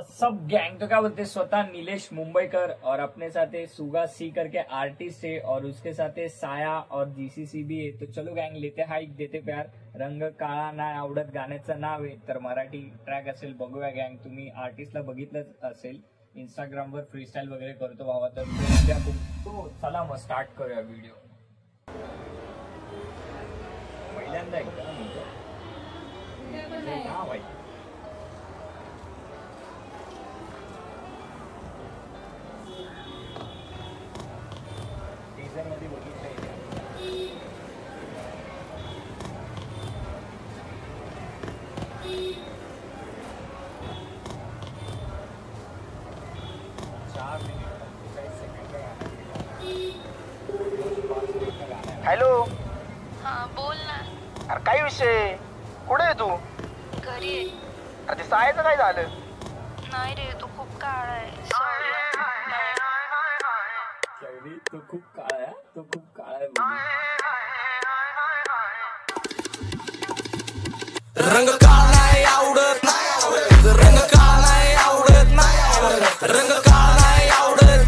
सब gang तो क्या बोलते हैं, स्वतः नीलेश मुंबईकर और अपने साथ सुगा सी करके आर्टिस्ट है और उसके साथ साया और जीसीसी भी है। तो चलो गँग लेते हाईक देते प्यार। रंग काळा नाही आवडत गाण्याचं नाव आहे, तर मराठी ट्रॅक असेल बघूया गँग। तुम्ही आर्टिस्टला बघितलंच असेल, इंस्टाग्रामवर फ्रीस्टाईल वगैरे करतो भावा, तर तो चला मग स्टार्ट करूया व्हिडिओ। पहिल्यांदा एकदा म्हणतो नाव आहे मध्ये बघितलंय हॅलो, हा बोल ना। अरे काय विषय, कुठे आहे तू? घरी आहे। अरे ते सायचं काय झालं? नाही रे, तो खूप काळा आहे। सॉरी, तो खूप काळा आहे, तो खूप काळा आहे। रंग काळा नाही आवडत, रंग काळा नाही आवडत, रंग काळा नाही आवडत,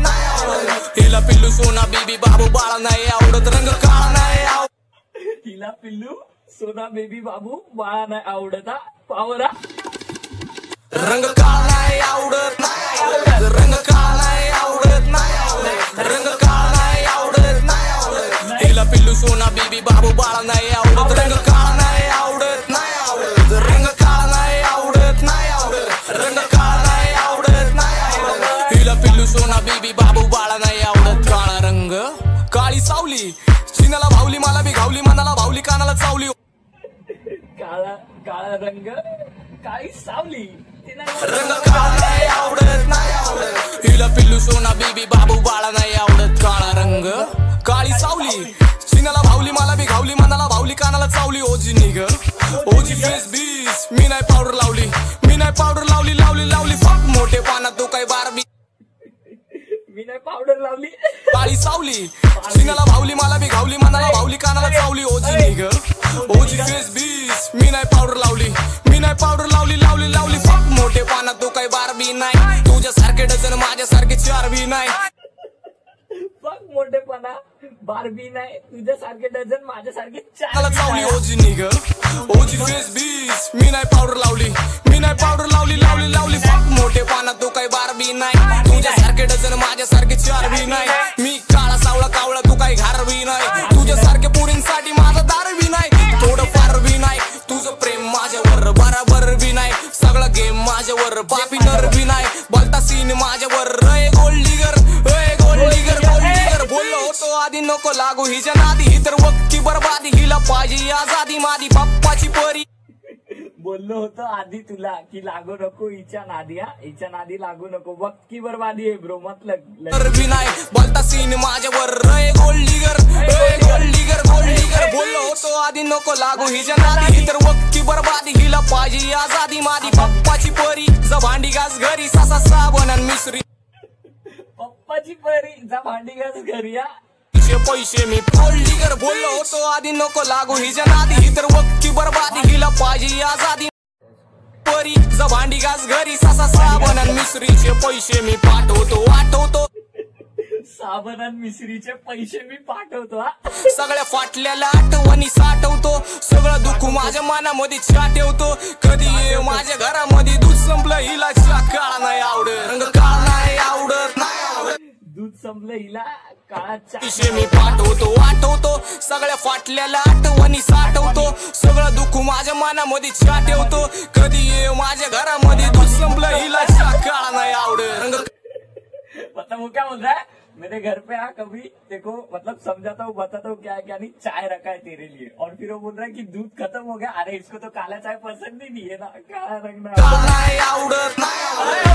हिला पिल्लू सोना बेबी बाबू बाळा नाही आवडत। रंग काळा नाही आवडत, हिला पिल्लू सोना बेबी बाबू बाळा नाही आवडत। पावरा रंग काळा नाही आवडत, रंग काळा नाही आवडत, रंग काळा नाही आवडत, हिला पिल्लू सोना बेबी बाबू बाळा नाही आवडत। रंग काळा नाही आवडत, रंग काळा नाही आवडत, रंग काळा नाही आवडत, हिला पिल्लू सोना बेबी बाबू बाळा नाही आवडत। काळा रंग काळी सावली, चिनाला भावली मला बी घावली, मनाला भावली कानाला चावली। काळा काळा रंग काळी सावली, रंग काळा नाही आवडत, हिला पिल्लू सोना बेबी बाबू बाळा नाही आवडत। काळा रंग काळी सावली, चिनाला भावली मला बी घावली, मनाला भावली कानाला चावली। ओजी निग ओजी फेस बीस, मी नाही पावडर लावली, मी नाही पावडर लावली, लावली लावली फक मोठे पानात तो काय बारबी, मी नाही पावडर लावली। काळी सावली, चिनाला भावली मला बी घावली, मनाला भावली कानाला चावली। ओजी निग ओजी फेस बीस, मी नाही पावडर लावली, मी नाही पावडर लावली, लावली लावली फक मोठे पानात तो काय बारबी नाही, तुझ्यासारखे डझन माझ्यासारखे चार बी नाही। बघ मोठेपणा बारबी नाही, तुझ्यासारखे डझन माझ्यासारखे मला चार चावली। ओजी निग ओजी फेस बीस, मी नाही पावडर लावली, मी नाही पावडर लावली, लावली लावली फक मोठे पानात तो काय बारबी नाही, तुझ्यासारखे डझन माझ्यासारखे चार बी नाही। मी काळा सावळा कावळा तू काही घार बी नाही, तुझ्यासारख्या पोरींसाठी माझा दार बी नाही, थोडं फार बी नाही, तुझं प्रेम माझ्यावर बराबर बी नाही, सगळा गेम माझ्यावर पापी नर बी नाही, बोलता सीन माझ्यावर। रे गोल्ड डिगर, रे गोल्ड डिगर, गोल्ड डिगर बोललो होतो आधी नको लागू हिच्या नादी, ही तर वक्ती बरबादी, हिला पाहिजे आजादी माझी बाप्पाची परी। बोललो होतो आधी तुला की लागू नको हिच्या नादी, हिच्या नादी लागू नको, वक्त की बर्बादी आहे ब्रो, मतलब बी नाही बोलता सीन माझ्यावर। रे गोल्ड डिगर, रे गोल्ड डिगर, गोल्ड डिगर बोललो होतो आधी नको लागू हिच्या नादी, ही तर वक्ती बरबादी, हिला पाहिजे आजादी माझी बाप्पाची परी। जा भांडी घास घरी सासा साबण आणि मिसरी, पप्पाची परी जा भांडी घास घरी या। पैसे मी गोल्ड डिगर बोललो होतो आधी नको लागू हिच्या नादी, ही तर वक्ती बरबादी, हिला पाहिजे आजादी परी। जा भांडी घास घरी सासा साबण आणि मिसरीचे पैसे मी पाठवतो वाटवतो, साबण आणि मिसरीचे पैसे मी पाठवतो। सगळ्या फाटल्याला आठवणी साठवतो, सगळं दुःख माझ्या मनामध्ये साठवतो, कधी ये माझ्या घरामध्ये दूध संपलं हिला चहा काळा नाही आवडत, रंग काळा नाही आवडत, दूध संपलं हिला काळा पैसे मी पाठवतो वाटवतो, सगळ्या फाटल्याला आठवणी साठवतो, सगळं दुःख माझ्या मनामध्ये साठवतो, कधी ये माझ्या घरामध्ये दूध संपलं हिला चहा काळा नाही आवडत, रंग। मतलब वो क्या बोल रहा है, मेरे घर पे आ कभी देखो, मतलब समझाता हूँ बताता हूँ क्या है क्या नहीं, चाय रखा है तेरे लिए, और फिर वो बोल रहा है कि दूध खत्म हो गया, अरे इसको तो काला चाय पसंद ही नहीं है ना, काला रंग नाही आवडत,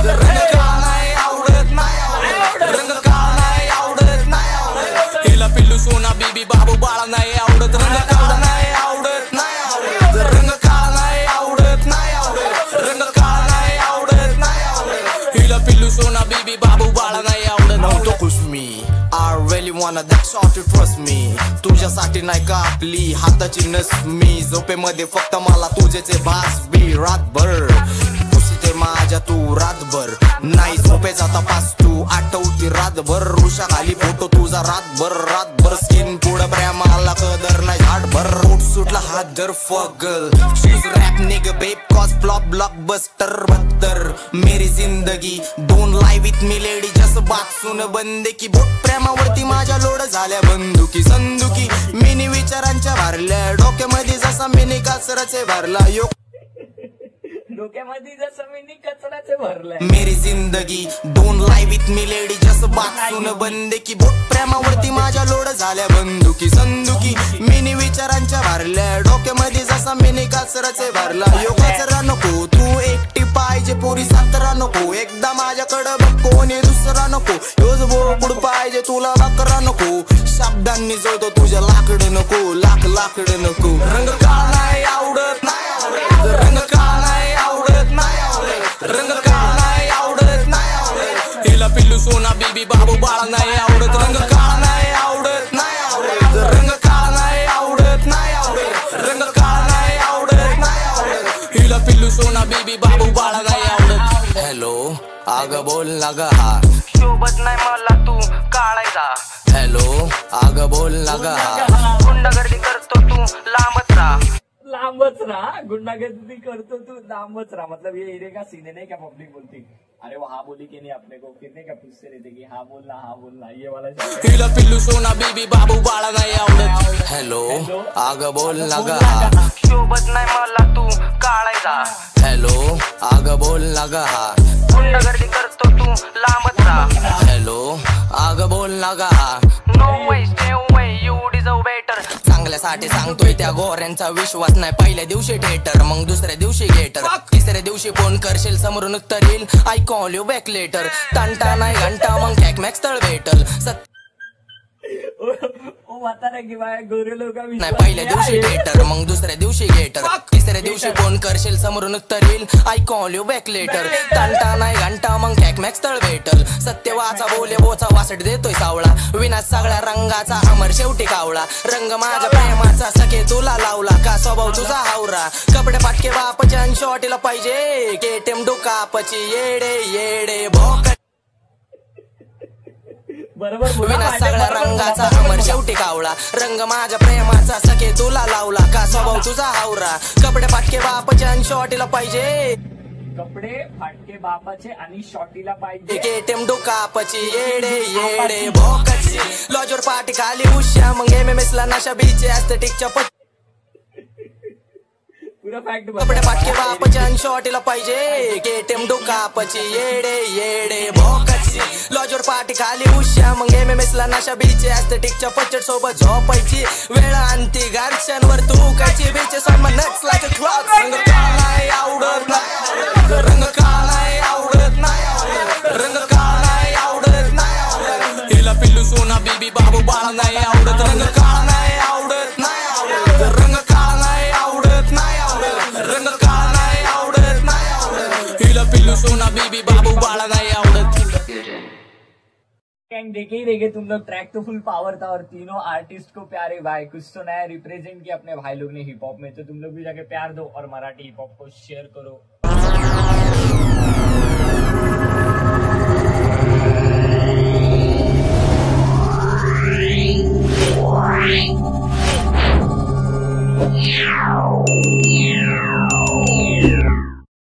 रंग काळा नाही आवडत, रंग काळा नाही आवडत, हिला पिल्लू सोना बेबी बाबू बाळा नाही आवडत। रंग काळा नाही आवडत, रंग काळा नाही आवडत, रंग काळा नाही आवडत, हिला पिल्लू सोना बेबी बाबू बाळा नाही आवडत। I really wanna that short to trust me, तुझ्यासाठी नाही का आपली हाताची नस, मी झोपेमध्ये फक्त मला तुझेचे भास बी रातभर, खुशी ते माझ्या तू रातभर नाही झोपेचा तपास तू आठवती रातभर ऋषा खाली फोटो तुझा रातभर स्किन पुढं प्रेमाला कदर नाही झाडभर पोट सुटला हात जर फगल चीज रॅप निग बेब कॉस फ्लॉप ब्लॉकबस्टर 72 मेरी जिंदगी don't lie with me lady जस बात सुन बंदे की बोट प्रेमावरती माझ्या लोड झाल्या बंदुकी संदुकी मिनी विचारांच्या भरल्या डोक्यामध्ये जसा मिनी कचराचे भरला यो डोक्यामध्ये जसं मी कचराचे भरलंय मेरी जिंदगी don't lie with me lady जस बात सुन बंदे की बोट प्रेमावरती माझ्या लोड झाल्या बंदुकी संदुकी मिनी विचारांच्या भरल्या डोक्यामध्ये जसा मिनी कचराचे भरला यो कचरा नको तू एकटी पाहिजे पोरी सातरा नको एकदा माझ्याकडं बघ कोणी दुसरा नको योज बोकुड पाहिजे तुला बकरा नको शब्दांनी जोडतो तुझ्या लाकड नको लाकड नको रंग काळा नाही आवडत रंग काळा नाही आवडत रंग काळा नाही आवडत हिला पिल्लू सोना बीबी बाबू बाळा नाही आवडत रंग काळा नाही आवडत रंग काळा नाही आवडत रंग काळा नाही आवडत हिला पिल्लू सोना बीबी बाबू बाळा नाही आवडत हॅलो आग बोल ना ग हा सोबत नाही मला तू काळायचा हॅलो आग बोल ना ग हा गुंडागर्दी करतो तू लांबच राहा गुंडागर्दी करतो तू लांबच राहा मतलब ये एरिया का सीन है नहीं क्या पब्लिक बोलती अरे वो हाँ बोली कि नहीं अपने को फिर नहीं क्या पूछते रहते कि हाँ बोलना ये वाला हिला पिल्लू सोना बीबी बाबू बाळा नाही आवडत हॅलो आग बोल ना ग हा सोबत नाही मला तू काळायचा हॅलो आग बोल ना ग हा गुंडागर्दी करतो तू लांबच राहा हॅलो आग बोल ना ग हा no way stay away you deserve better चांगल्यासाठी सांगतोय त्या गोऱ्यांचा विश्वास नाही पहिल्या दिवशी थिएटर मग दुसऱ्या दिवशी गेटर तिसऱ्या दिवशी फोन करशील समोरून उत्तर येईल I call you back later तंटा नाही घंटा मग टॅकमॅक्स तळ भेटल म्हातारा की बाय गोरे लोक नाही पहिल्या दिवशी थिएटर मग दुसऱ्या दिवशी गेटर तिसऱ्या दिवशी फोन करशील समोरून उत्तर येईल I call you back later तंटा नाही घंटा मग टॅकमॅक्स तळ भेटल सत्य वाचा बोले बोचा वासट देतोय सावळा विनाश सगळ्या रंगाचा अमर शेवटी कावळा रंग माझ्या प्रेमाचा सखे तुला लावला का स्वभाव तुझा हावरा कपडे पाटके बापच्या शॉटीला पाहिजे केटीएम डुकापची येडे भोक बरोबर विनाश सगळ्या रंगाचा अमर शेवटी कावळा रंग माझ्या प्रेमाचा सखे तुला लावला का स्वभाव तुझा हावरा कपडे पाटके बापच्या शॉटीला पाहिजे कपडे फाटके बापाचे आणि शॉटीला पाहिजे केटीएम डुकापची येडे भोकची लॉजवर पाठी खाली उश्या मग MMS ला नशा बीचे ऍस्थेटिकच्या पुरा फॅक्ट कपडे पाटके बापच्या शॉटीला पाहिजे केटीएम डुकापची येडे भोकची लॉजवर पाठी खाली उश्या मग MMS ला नशा बीचे ऍस्थेटिकच्या पचट सोबत झोपायची वेळ आणती घरच्यांवर तू कायची बीचे song nuts like a clock रंग काळा नाही आवडत रंग काळा नाही आवडत रंग काळा नाही आवडत हिला पिल्लू सोना बीबी बाबू बाळा नाही आवडत रंग काळा नाही आवडत रंग काळा नाही आवडत रंग काळा नाही आवडत हिला पिल्लू सोना बीबी बाबू बाळा नहीं आवडत देखे ही देखे तुम लोग ट्रैक तो फुल पावर था और तीनों आर्टिस्ट को प्यारे भाई कुछ तो नया रिप्रेजेंट किया अपने भाई लोग ने हिप हॉप में तो तुम लोग भी जाके प्यार दो और मराठी हिप हॉप को शेयर करो।